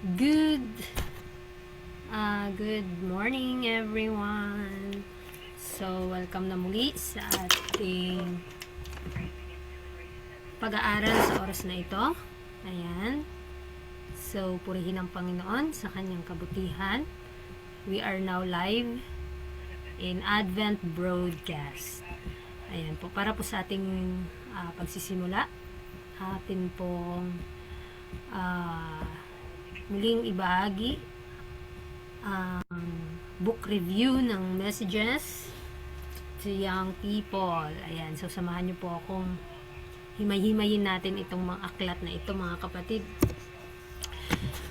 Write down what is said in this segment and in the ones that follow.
Good good morning everyone. So, welcome na muli sa ating pag-aaral sa oras na ito. Ayan. So, purihin ang Panginoon sa kanyang kabutihan. We are now live in Advent broadcast. Ayan po, para po sa ating pagsisimula, atin pong muling ibahagi ang book review ng Messages to Young People. Ayan, so samahan niyo po akong himay-himayin natin itong mga aklat na ito, mga kapatid.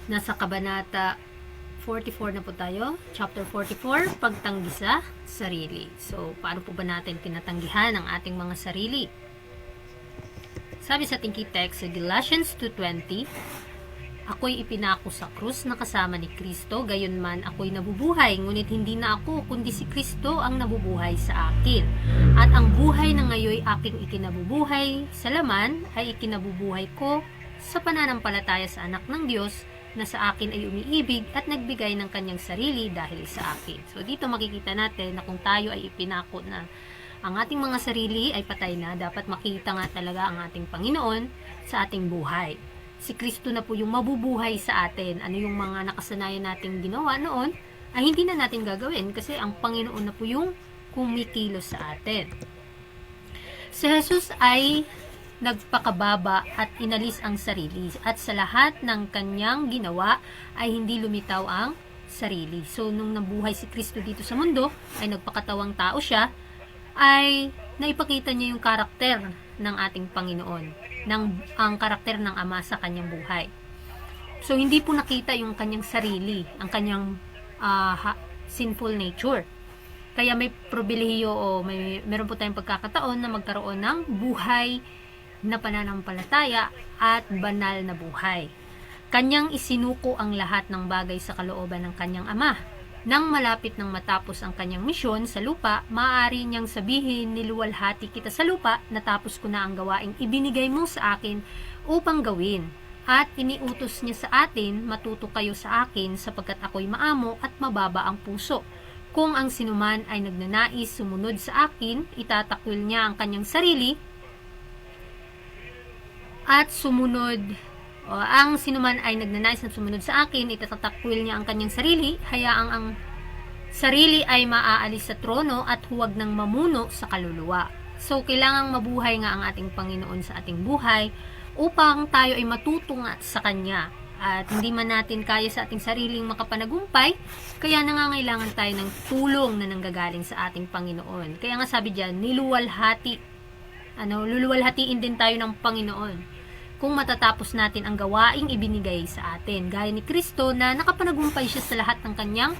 Nasa kabanata 44 na po tayo, chapter 44, pagtanggi sa sarili. So, paano po ba natin tinatanggihan ang ating mga sarili? Sabi sa ating key text sa Galatians 2:20, ako'y ipinako sa krus na kasama ni Kristo, gayunman ako'y nabubuhay, ngunit hindi na ako, kundi si Kristo ang nabubuhay sa akin. At ang buhay na ngayon aking ikinabubuhay sa laman ay ikinabubuhay ko sa pananampalataya sa anak ng Diyos na sa akin ay umiibig at nagbigay ng kanyang sarili dahil sa akin. So dito makikita natin na kung tayo ay ipinako na ang ating mga sarili ay patay na, dapat makita nga talaga ang ating Panginoon sa ating buhay. Si Kristo na po yung mabubuhay sa atin. Ano yung mga nakasanayan nating ginawa noon ay hindi na natin gagawin kasi ang Panginoon na po yung kumikilos sa atin. Si Jesus ay nagpakababa at inalis ang sarili at sa lahat ng kanyang ginawa ay hindi lumitaw ang sarili. So nung nabuhay si Kristo dito sa mundo ay nagpakatawang tao siya, ay naipakita niya yung karakter ng ating Panginoon, ang karakter ng Ama sa kanyang buhay. So hindi po nakita yung kanyang sarili, ang kanyang sinful nature. Kaya may pribilehiyo o meron po tayong pagkakataon na magkaroon ng buhay na pananampalataya at banal na buhay. Kanyang isinuko ang lahat ng bagay sa kalooban ng kanyang Ama. Nang malapit nang matapos ang kanyang misyon sa lupa, maaari niyang sabihin, niluwalhati kita sa lupa, natapos ko na ang gawaing ibinigay mo sa akin upang gawin. At iniutos niya sa atin, matuto kayo sa akin sapagkat ako'y maamo at mababa ang puso. Kung ang sinuman ay nagnanais sumunod sa akin, itatakwil niya ang kanyang sarili at sumunod. Ang sinuman ay nagnanais na sumunod sa akin, itatakwil niya ang kanyang sarili, hayaang ang sarili ay maaalis sa trono at huwag nang mamuno sa kaluluwa. So, kailangang mabuhay nga ang ating Panginoon sa ating buhay upang tayo ay matutunga sa Kanya. At hindi man natin kaya sa ating sariling makapanagumpay, kaya nangangailangan tayo ng tulong na nanggagaling sa ating Panginoon. Kaya nga sabi diyan, luluwalhatiin din tayo ng Panginoon kung matatapos natin ang gawaing ibinigay sa atin. Gaya ni Kristo na nakapanagumpay siya sa lahat ng kanyang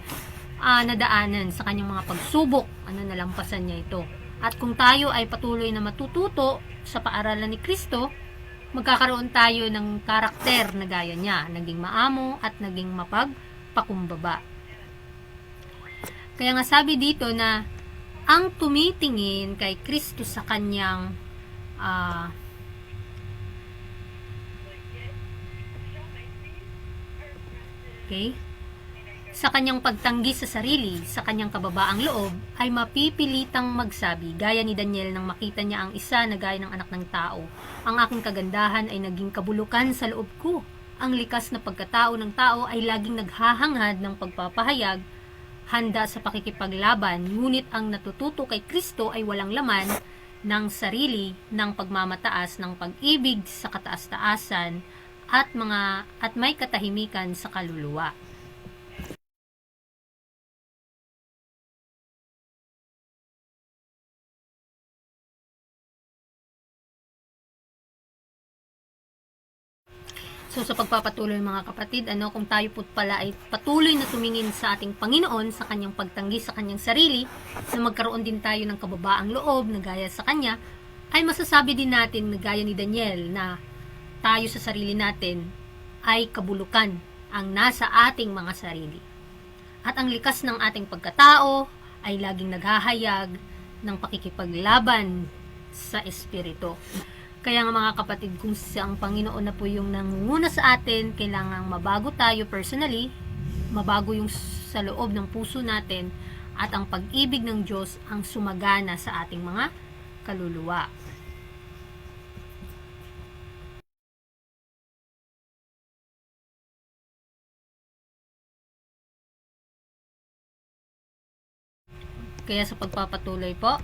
nadaanan, sa kanyang mga pagsubok, nalampasan niya ito. At kung tayo ay patuloy na matututo sa paaralan ni Kristo, magkakaroon tayo ng karakter na gaya niya, naging maamo at naging mapagpakumbaba. Kaya nga sabi dito na ang tumitingin kay Kristo sa kanyang sa kanyang pagtanggi sa sarili, sa kanyang kababaang loob, ay mapipilitang magsabi, gaya ni Daniel nang makita niya ang isa na gaya ng anak ng tao. Ang aking kagandahan ay naging kabulukan sa loob ko. Ang likas na pagkatao ng tao ay laging naghahangad ng pagpapahayag, handa sa pakikipaglaban, ngunit ang natututo kay Kristo ay walang laman ng sarili, ng pagmamataas, ng pag-ibig sa kataas-taasan, at may katahimikan sa kaluluwa. So sa pagpapatuloy mga kapatid, kung tayo po pala ay patuloy na tumingin sa ating Panginoon, sa kanyang pagtanggi sa kanyang sarili, na magkaroon din tayo ng kababaang loob na gaya sa kanya, ay masasabi din natin na gaya ni Daniel na tayo sa sarili natin ay kabulukan ang nasa ating mga sarili. At ang likas ng ating pagkatao ay laging naghahayag ng pakikipaglaban sa espiritu. Kaya nga mga kapatid, kung ang Panginoon na po yung nangunguna sa atin, kailangang mabago tayo personally, mabago yung sa loob ng puso natin, at ang pag-ibig ng Diyos ang sumagana sa ating mga kaluluwa. Kaya sa pagpapatuloy po,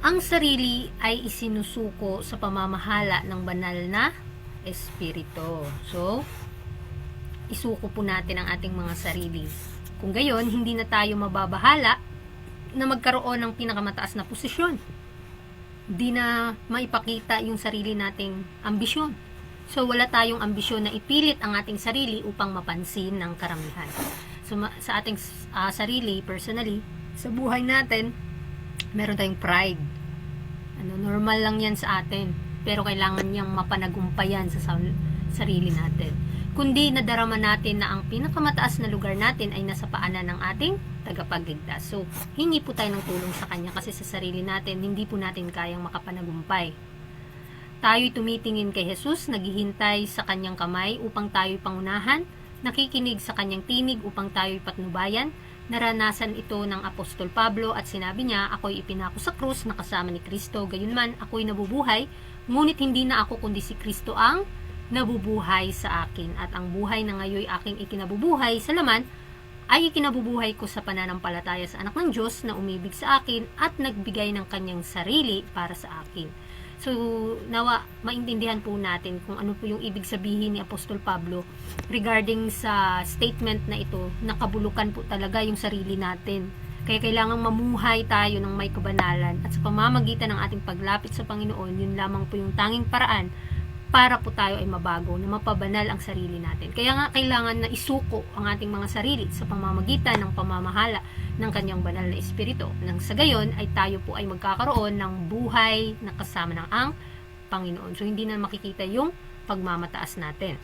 ang sarili ay isinusuko sa pamamahala ng banal na Espiritu. So, isuko po natin ang ating mga sarili. Kung gayon, hindi na tayo mababahala na magkaroon ng pinakamataas na posisyon. Hindi na maipakita yung sarili nating ambisyon. So, wala tayong ambisyon na ipilit ang ating sarili upang mapansin ng karamihan. So, sa ating sarili, personally, sa buhay natin, meron tayong pride. Normal lang yan sa atin. Pero kailangan niyang mapanagumpayan sa sarili natin. Kundi nadarama natin na ang pinakamataas na lugar natin ay nasa paanan ng ating tagapagligtas. So, hingi po tayo ng tulong sa Kanya kasi sa sarili natin, hindi po natin kayang makapanagumpay. Tayo'y tumitingin kay Jesus, naghihintay sa Kanyang kamay upang tayo'y pangunahan, nakikinig sa Kanyang tinig upang tayo'y patnubayan. Naranasan ito ng Apostol Pablo at sinabi niya, ako'y ipinako sa krus na kasama ni Kristo, gayunman ako'y nabubuhay, ngunit hindi na ako kundi si Kristo ang nabubuhay sa akin. At ang buhay na ngayon aking ikinabubuhay sa laman, ay ikinabubuhay ko sa pananampalataya sa anak ng Diyos na umibig sa akin at nagbigay ng kanyang sarili para sa akin. So, nawa, maintindihan po natin kung ano po yung ibig sabihin ni Apostol Pablo regarding sa statement na ito, nakabulukan po talaga yung sarili natin. Kaya kailangang mamuhay tayo ng may kabanalan at sa pamamagitan ng ating paglapit sa Panginoon, yun lamang po yung tanging paraan para po tayo ay mabago, na mapabanal ang sarili natin. Kaya nga kailangan na isuko ang ating mga sarili sa pamamagitan ng pamamahala ng kanyang banal na Espiritu. Nang sa gayon ay tayo po ay magkakaroon ng buhay na kasama ng ang Panginoon. So hindi na makikita yung pagmamataas natin.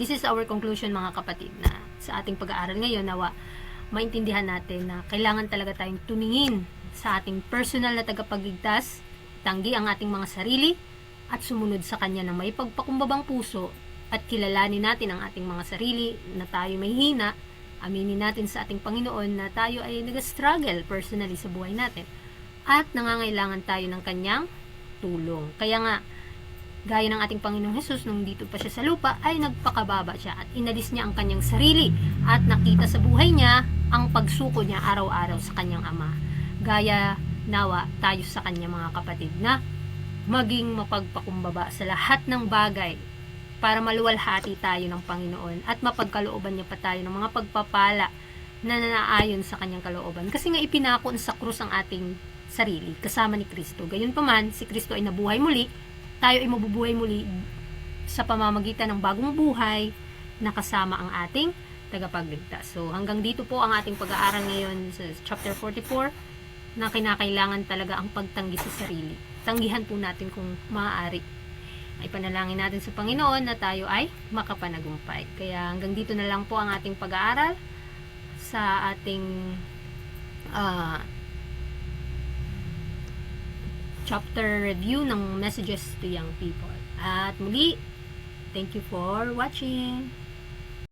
This is our conclusion mga kapatid, na sa ating pag-aaral ngayon, nawa maintindihan natin na kailangan talaga tayong tumingin sa ating personal na tagapagligtas, tanggi ang ating mga sarili, at sumunod sa Kanya ng may pagpakumbabang puso, at kilalanin natin ang ating mga sarili na tayo may hina, aminin natin sa ating Panginoon na tayo ay nag-struggle personally sa buhay natin, at nangangailangan tayo ng Kanyang tulong. Kaya nga, gaya ng ating Panginoong Hesus, nung dito pa siya sa lupa, ay nagpakababa siya at inalis niya ang kanyang sarili at nakita sa buhay niya ang pagsuko niya araw-araw sa kanyang Ama. Gaya nawa tayo sa kanya mga kapatid, na maging mapagpakumbaba sa lahat ng bagay para maluwalhati tayo ng Panginoon at mapagkalooban niya pa tayo ng mga pagpapala na nanaayon sa kanyang kalooban. Kasi nga ipinako sa krus ang ating sarili kasama ni Kristo. Gayon pa man, si Kristo ay nabuhay muli, tayo ay mabubuhay muli sa pamamagitan ng bagong buhay na kasama ang ating tagapagligtas. So hanggang dito po ang ating pag-aaral ngayon sa chapter 44, na kinakailangan talaga ang pagtanggi sa sarili. Tanggihan po natin kung maaari. Ay panalangin natin sa Panginoon na tayo ay makapanagumpay. Kaya hanggang dito na lang po ang ating pag-aaral sa ating chapter review ng Messages to Young People. At muli, thank you for watching.